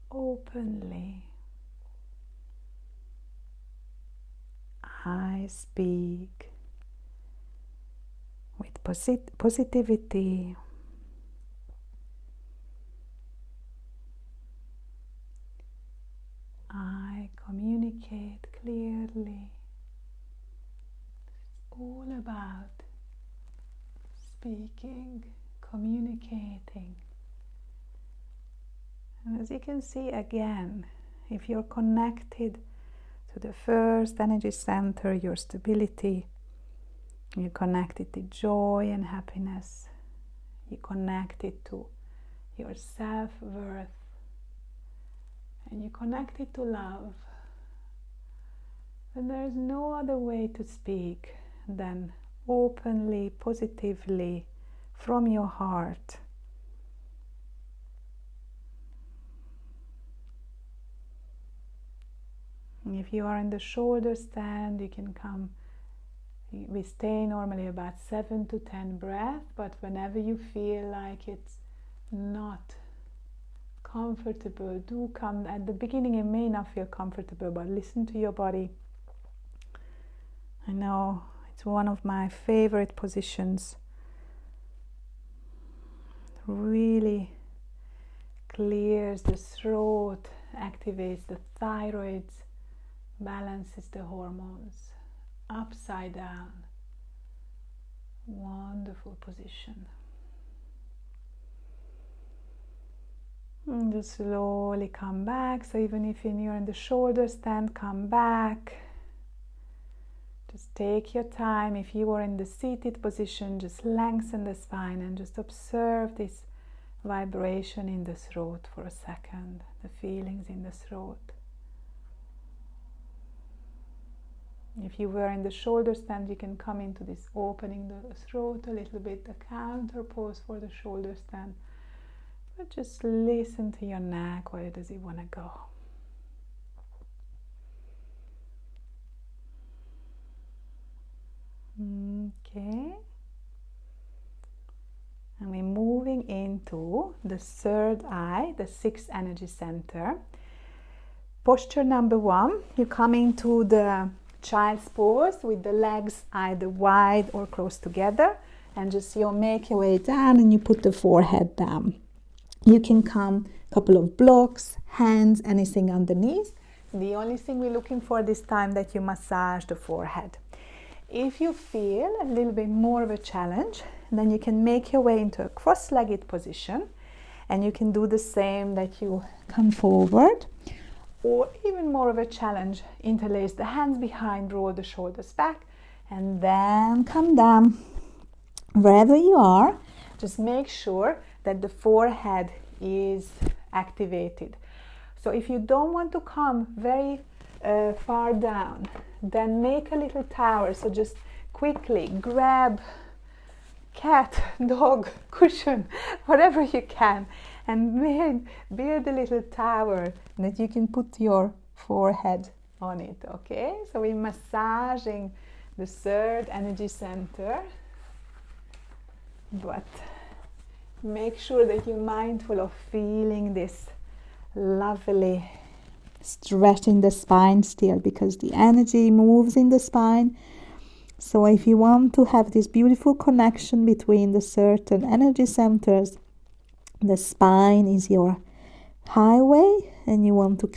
openly. I speak with positivity. I communicate clearly. It's all about speaking, communicating. And as you can see again, if you're connected to the first energy center, your stability, you're connected to joy and happiness, you're connected to your self-worth, and you're connected to love, then there is no other way to speak than openly, positively, from your heart. If you are in the shoulder stand, you can come. We stay normally about 7 to 10 breaths, but whenever you feel like it's not comfortable, do come. At the beginning it may not feel comfortable, but listen to your body. I know it's one of my favorite positions. It really clears the throat, activates the thyroid, balances the hormones. Upside down. Wonderful position. And just slowly come back. So even if you're in the shoulder stand, come back. Just take your time. If you are in the seated position, just lengthen the spine and just observe this vibration in the throat for a second, the feelings in the throat. If you were in the shoulder stand, you can come into this opening the throat a little bit, the counter pose for the shoulder stand. But just listen to your neck, where does it want to go? Okay. And we're moving into the third eye, the sixth energy center. Posture number 1, you come into the child's pose with the legs either wide or close together, and just you make your way down and you put the forehead down. You can come a couple of blocks, hands, anything underneath. The only thing we're looking for this time that you massage the forehead. If you feel a little bit more of a challenge, then you can make your way into a cross-legged position, and you can do the same, that you come forward. Or even more of a challenge, interlace the hands behind, roll the shoulders back, and then come down. Wherever you are, just make sure that the forehead is activated. So if you don't want to come very far down, then make a little tower. So just quickly grab cat, dog, cushion, whatever you can, and build a little tower that you can put your forehead on it. Okay, so we're massaging the third energy center, but make sure that you're mindful of feeling this lovely stretching the spine still, because the energy moves in the spine. So if you want to have this beautiful connection between the certain energy centers, the spine is your highway, and you want to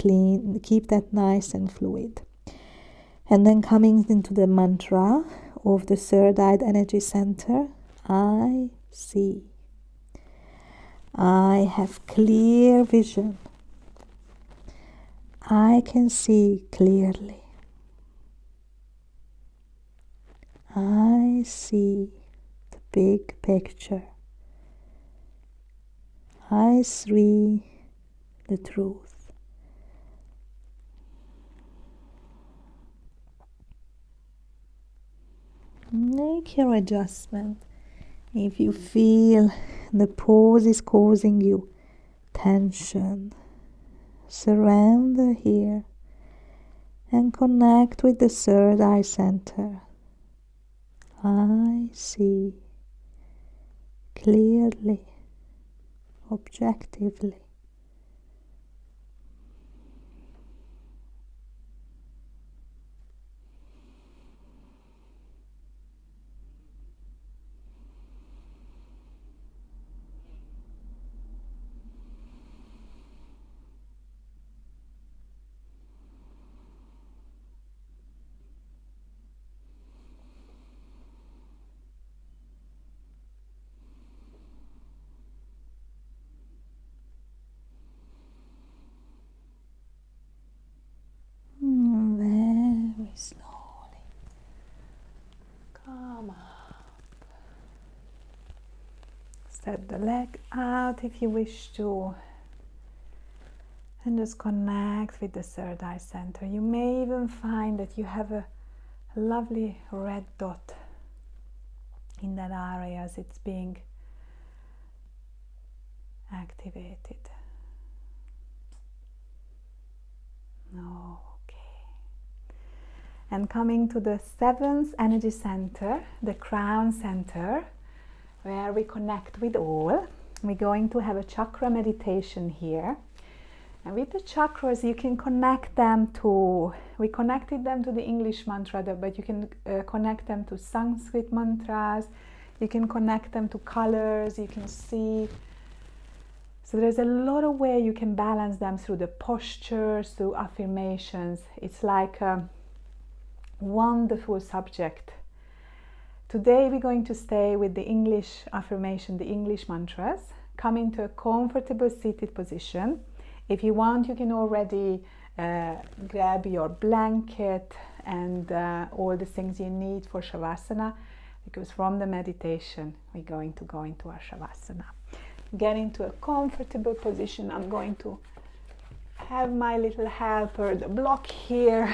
keep that nice and fluid. And then coming into the mantra of the third eye energy center, I see. I have clear vision. I can see clearly. I see the big picture. I see the truth. Make your adjustment. If you feel the pose is causing you tension, surrender here and connect with the third eye center. I see clearly, objectively. Very slowly. Come up. Step the leg out if you wish to. And just connect with the third eye center. You may even find that you have a lovely red dot in that area as it's being activated. Okay. And coming to the seventh energy center, the crown center, where we connect with all. We're going to have a chakra meditation here. And with the chakras, you can connect them to, we connected them to the English mantra, but you can connect them to Sanskrit mantras, you can connect them to colors, you can see. So there's a lot of way you can balance them through the postures, through affirmations. It's like a wonderful subject. Today we're going to stay with the English affirmation, the English mantras. Come into a comfortable seated position. If you want, you can already grab your blanket and all the things you need for Shavasana, because from the meditation we're going to go into our Shavasana. Get into a comfortable position. I'm going to have my little helper, the block here.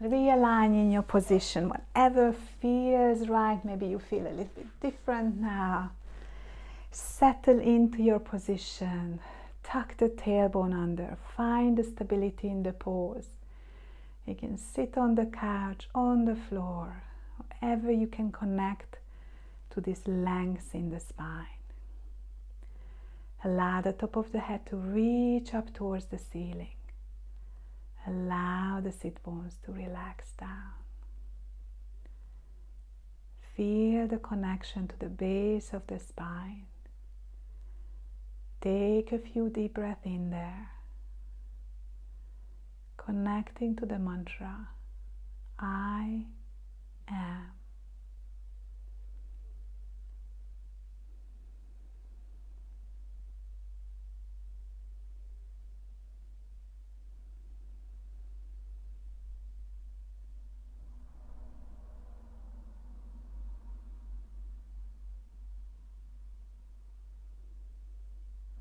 Realign in your position, whatever feels right. Maybe you feel a little bit different now. Settle into your position. Tuck the tailbone under. Find the stability in the pose. You can sit on the couch, on the floor, wherever you can connect to this length in the spine. Allow the top of the head to reach up towards the ceiling. Allow the sit bones to relax down. Feel the connection to the base of the spine. Take a few deep breaths in there. Connecting to the mantra, I am.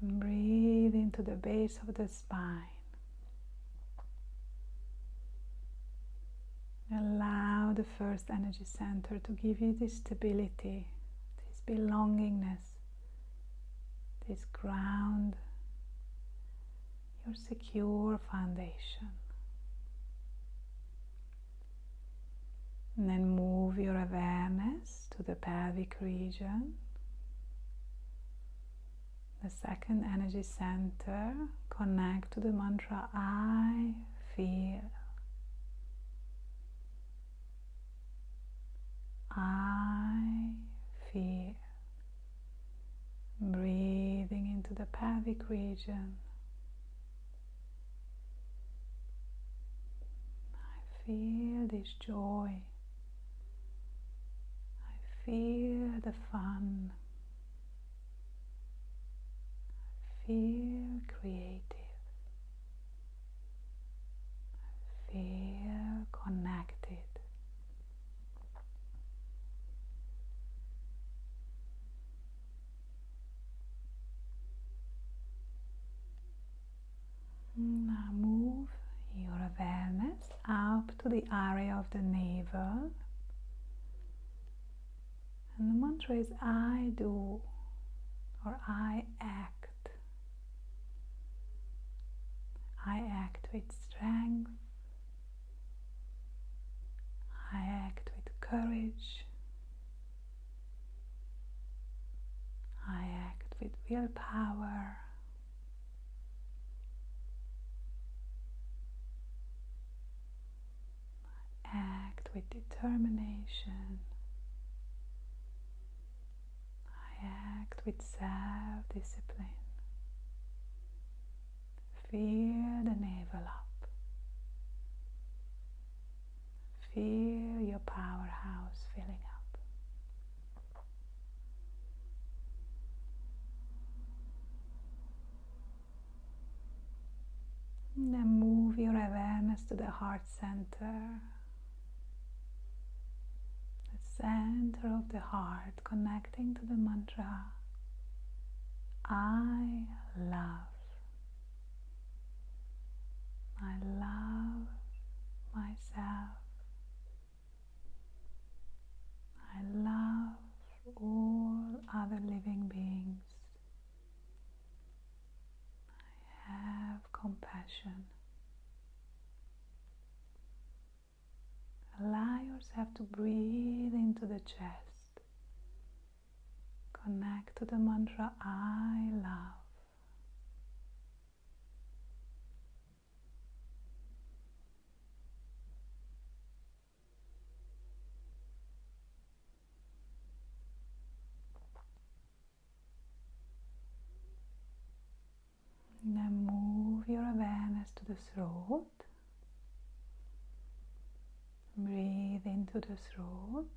Breathe into the base of the spine. Allow the first energy center to give you this stability, this belongingness, this ground, your secure foundation. And then move your awareness to the pelvic region, the second energy center, connect to the mantra I feel. I feel. Breathing into the pelvic region. I feel this joy. I feel the fun. I feel creative. I feel connected. Now move your awareness up to the area of the navel, and the mantra is I do or I act. I act with strength. I act with courage. I act with willpower. Act with determination. I act with self-discipline. Feel the navel up. Feel your powerhouse filling up. And then move your awareness to the heart center. Center of the heart, connecting to the mantra I love. I love myself. I love all other living beings. I have compassion. Allow yourself to breathe into the chest. Connect to the mantra I love. And then move your awareness to the throat. Breathe into the throat.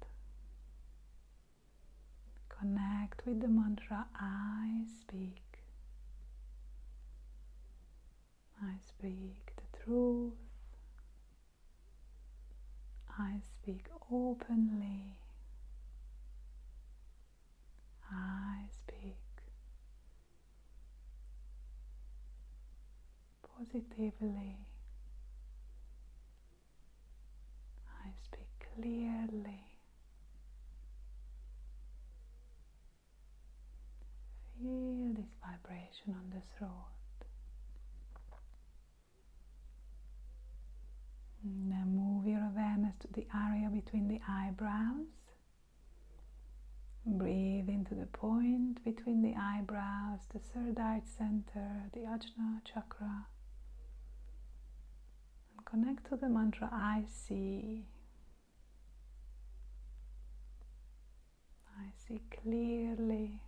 Connect with the mantra I speak. I speak the truth. I speak openly. I speak positively. I speak clearly. Feel this vibration on the throat. And then move your awareness to the area between the eyebrows. Breathe into the point between the eyebrows, the third eye center, the Ajna Chakra. And connect to the mantra I see. I see clearly.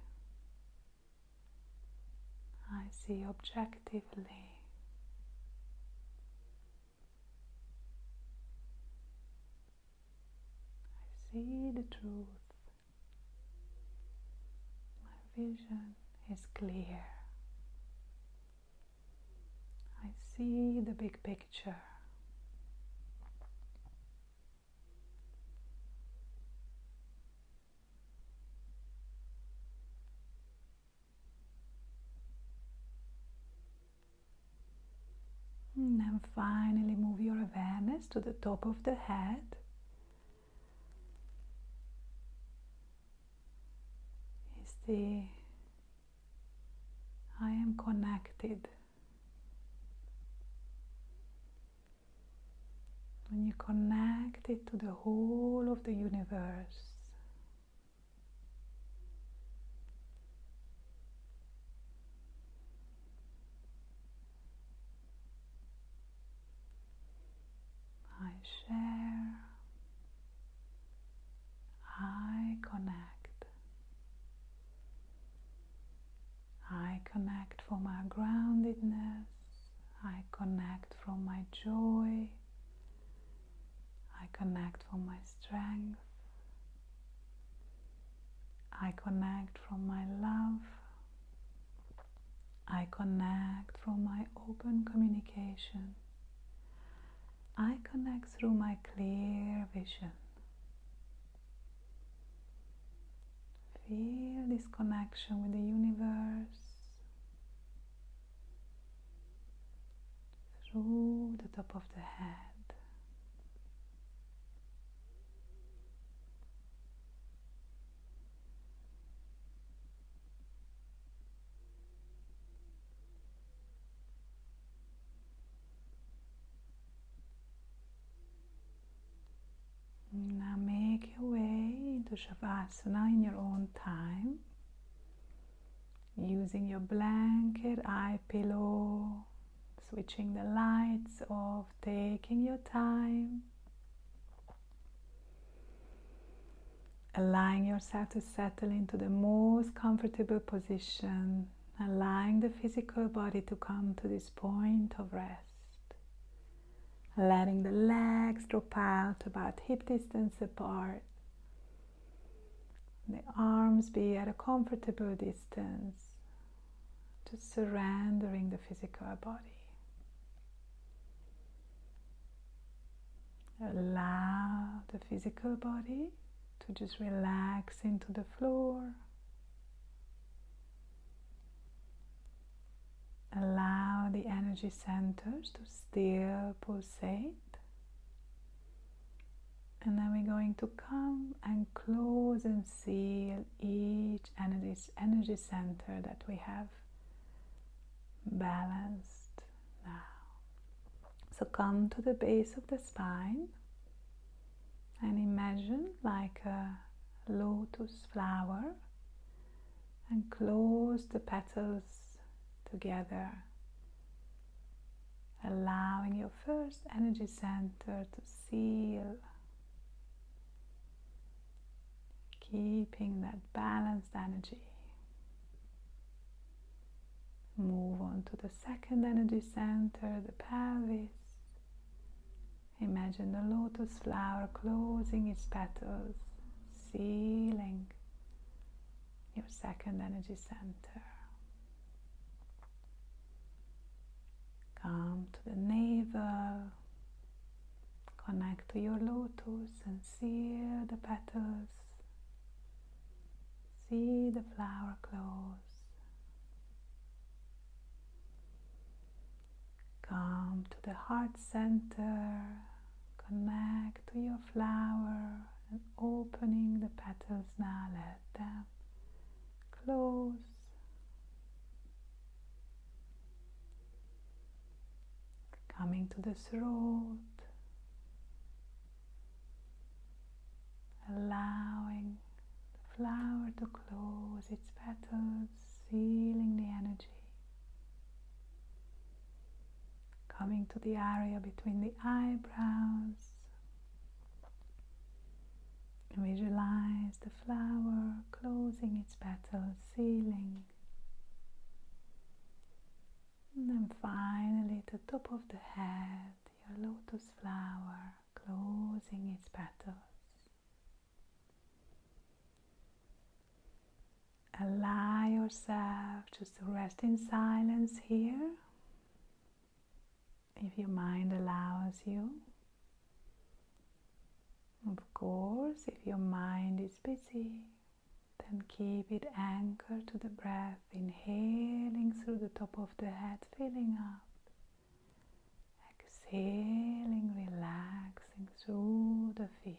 I see objectively. I see the truth. My vision is clear. I see the big picture. And then finally move your awareness to the top of the head. Is the I am connected. When you connect it to the whole of the universe, from my groundedness. I connect from my joy. I connect from my strength. I connect from my love. I connect from my open communication. I connect through my clear vision. Feel this connection with the universe through the top of the head. Now make your way into Shavasana in your own time, using your blanket, eye pillow, switching the lights off, taking your time, allowing yourself to settle into the most comfortable position, allowing the physical body to come to this point of rest. Letting the legs drop out about hip distance apart. The arms be at a comfortable distance. Just surrendering the physical body. Allow the physical body to just relax into the floor. Allow the energy centers to still pulsate. And then we're going to come and close and seal each energy center that we have balanced now. So come to the base of the spine and imagine like a lotus flower and close the petals together, allowing your first energy center to seal, keeping that balanced energy. Move on to the second energy center, the pelvis. Imagine the lotus flower closing its petals, sealing your second energy center. Come to the navel, connect to your lotus and seal the petals. See the flower close. Come to the heart center, connect to your flower and opening the petals now, let them close. Coming to the throat, allowing the flower to close its petals, sealing the energy. Coming to the area between the eyebrows, visualize the flower closing its petals, sealing. And then finally, at the top of the head, your lotus flower closing its petals. Allow yourself just to rest in silence here, if your mind allows you. Of course, if your mind is busy, then keep it anchored to the breath, inhaling through the top of the head, filling up. Exhaling, relaxing through the feet.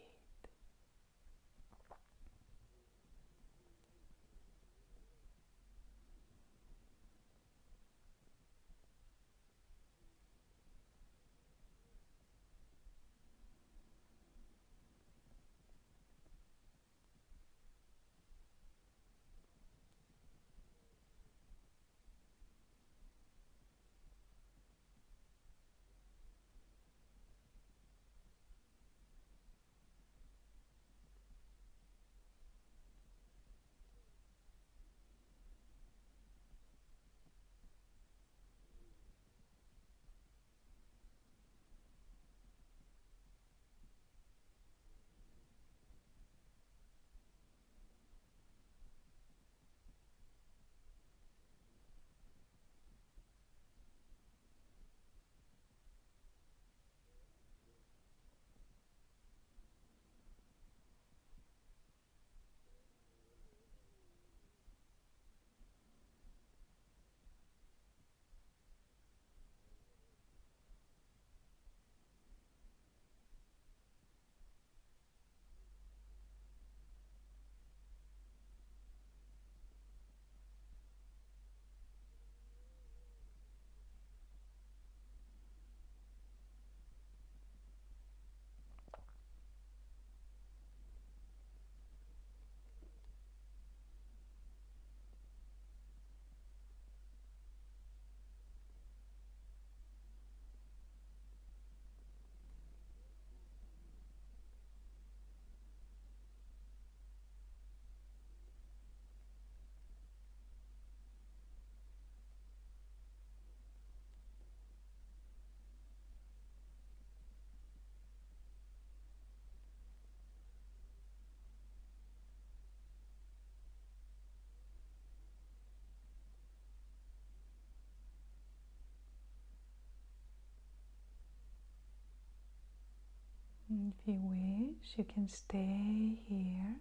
If you wish, you can stay here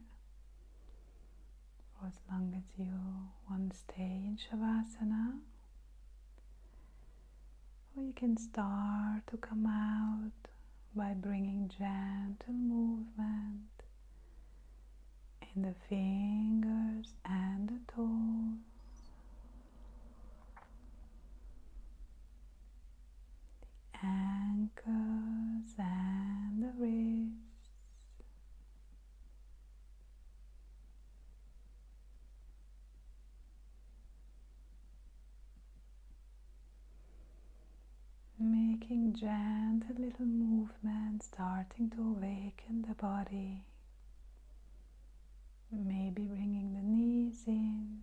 for as long as you want to stay in Shavasana. Or you can start to come out by bringing gentle movement in the fingers and the toes, the ankles and the wrists. Making gentle little movements, starting to awaken the body. Maybe bringing the knees in,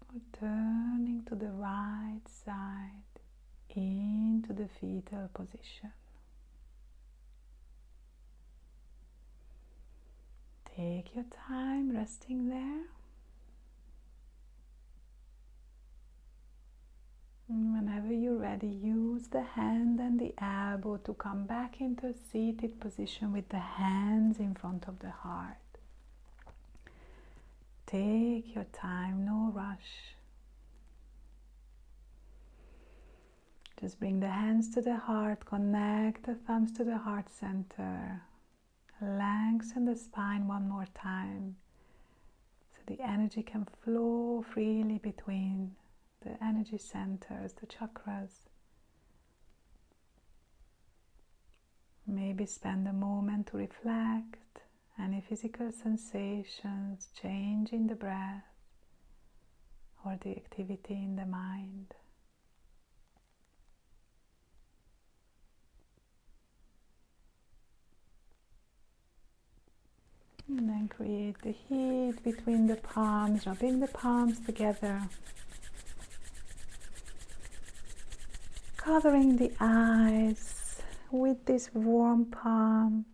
or turning to the right side into the fetal position. Take your time resting there. And whenever you're ready, use the hand and the elbow to come back into a seated position with the hands in front of the heart. Take your time, no rush. Just bring the hands to the heart, connect the thumbs to the heart center. Lengthen the spine one more time so the energy can flow freely between the energy centers, the chakras. Maybe spend a moment to reflect any physical sensations, change in the breath or the activity in the mind. And then create the heat between the palms, rubbing the palms together. Covering the eyes with this warm palm,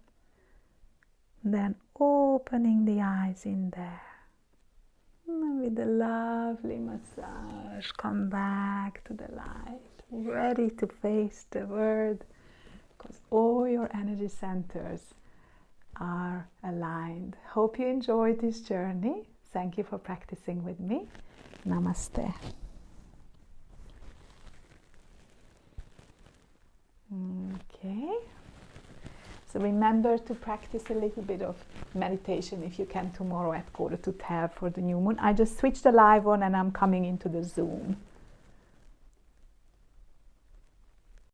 then opening the eyes in there. And with the lovely massage, come back to the light, ready to face the world, because all your energy centers are aligned. Hope you enjoyed this journey. Thank you for practicing with me. Namaste. Okay, so remember to practice a little bit of meditation if you can tomorrow at 9:45 for the new moon. I just switched the live on and I'm coming into the Zoom.